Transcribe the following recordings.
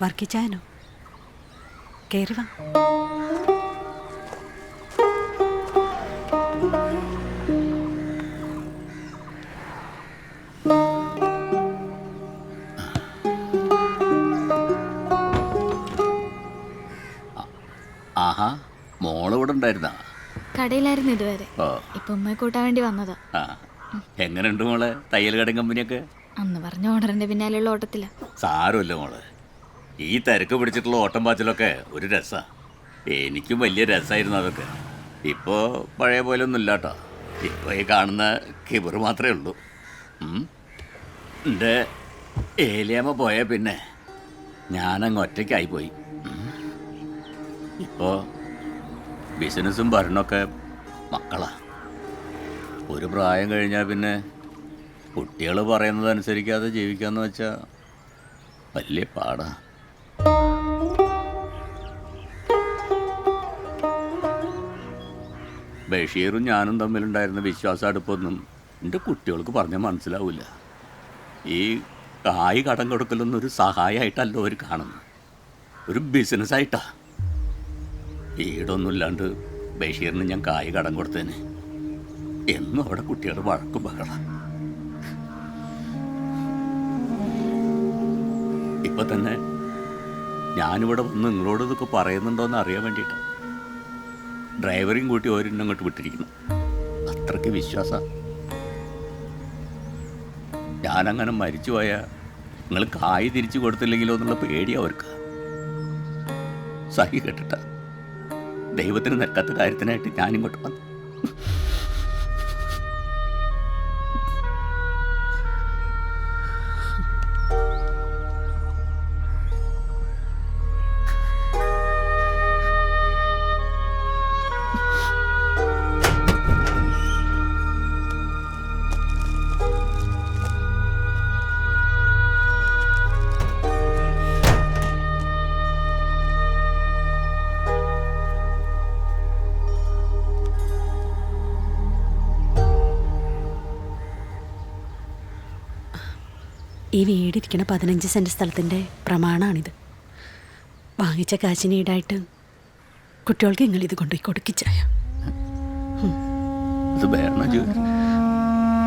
വർക്കിച്ചാനോ? കയറി വാ. ആഹാ, മോള് ഇവിടെ ഉണ്ടായിരുന്ന? കടയിലായിരുന്നു ഇതുവരെ. ഇപ്പൊ ഉമ്മയെ കൂട്ടാൻ വേണ്ടി വന്നതാ. എങ്ങനെയുണ്ട് മോളെ തയ്യൽ കടയും കമ്പനിയൊക്കെ? അന്ന് പറഞ്ഞ ഓർഡറിന്റെ പിന്നാലെയുള്ള ഓട്ടത്തില്ല. സാരമല്ല മോളെ, ഈ തിരക്ക് പിടിച്ചിട്ടുള്ള ഓട്ടം പാച്ചിലൊക്കെ ഒരു രസാ. എനിക്കും വലിയ രസമായിരുന്നു അതൊക്കെ. ഇപ്പോ പഴയ പോലെ ഒന്നും ഇല്ലാട്ടോ. ഇപ്പൊ ഈ കാണുന്ന കിബർ മാത്രമേ ഉള്ളൂ. എൻ്റെ ഏലിയമ്മ പോയ പിന്നെ ഞാനങ്ങ് ഒറ്റയ്ക്കായിപ്പോയി. ഇപ്പോൾ ബിസിനസ്സും ഭരണമൊക്കെ മക്കളാ. ഒരു പ്രായം കഴിഞ്ഞാൽ പിന്നെ കുട്ടികൾ പറയുന്നതനുസരിക്കാതെ ജീവിക്കാന്ന് വെച്ചാൽ വലിയ പാടാ. ബഷീറും ഞാനും തമ്മിലുണ്ടായിരുന്ന വിശ്വാസടുപ്പൊന്നും എൻ്റെ കുട്ടികൾക്ക് പറഞ്ഞാൽ മനസ്സിലാവില്ല. ഈ കായ് കടം കൊടുക്കലൊന്നും ഒരു സഹായമായിട്ടല്ല അവർ കാണുന്നത്, ഒരു ബിസിനസ്സായിട്ടാ. ഈടൊന്നുമില്ലാണ്ട് ബഷീറിന് ഞാൻ കായ് കടം കൊടുത്തേന് എന്നും അവിടെ കുട്ടികൾ വഴക്കും ബഹള. ഇപ്പൊ തന്നെ ഞാനിവിടെ വന്ന് നിങ്ങളോട് ഇതൊക്കെ പറയുന്നുണ്ടോയെന്ന് അറിയാൻ വേണ്ടിയിട്ടാണ് ഡ്രൈവറേയും കൂട്ടി ഓരോന്നും അങ്ങോട്ട് വിട്ടിരിക്കുന്നു. അത്രയ്ക്ക് വിശ്വാസം. ഞാനങ്ങനെ മരിച്ചു പോയാൽ നിങ്ങൾ കായ് തിരിച്ചു കൊടുത്തില്ലെങ്കിലോ എന്നുള്ള പേടി അവർക്ക്. സഹി കേട്ടിട്ട ദൈവത്തിന് നിൽക്കാത്ത കാര്യത്തിനായിട്ട് ഞാനിങ്ങോട്ട് വന്നു. ഈ വീടിരിക്കണ 15 സെൻറ്റ് സ്ഥലത്തിൻ്റെ പ്രമാണമാണിത്. വാങ്ങിച്ച കാശിന് ഈടായിട്ട് കുട്ടികൾക്ക് നിങ്ങളിത് കൊണ്ടുപോയി കൊടുക്കിച്ചായ.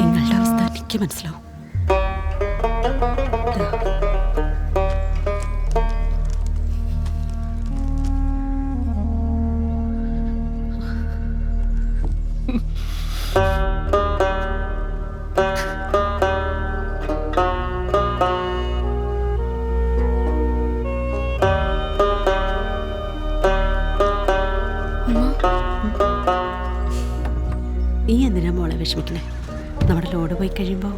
നിങ്ങളുടെ അവസ്ഥ എനിക്ക് മനസ്സിലാവും. നീ എന്തിനാ മോളെ വിഷമിക്കണേ? നമ്മുടെ ലോഡ് പോയി കഴിയുമ്പോൾ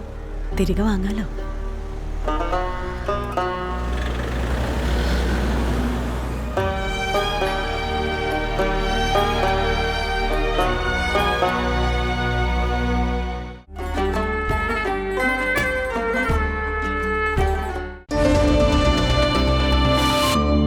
തിരികെ വാങ്ങാലോ.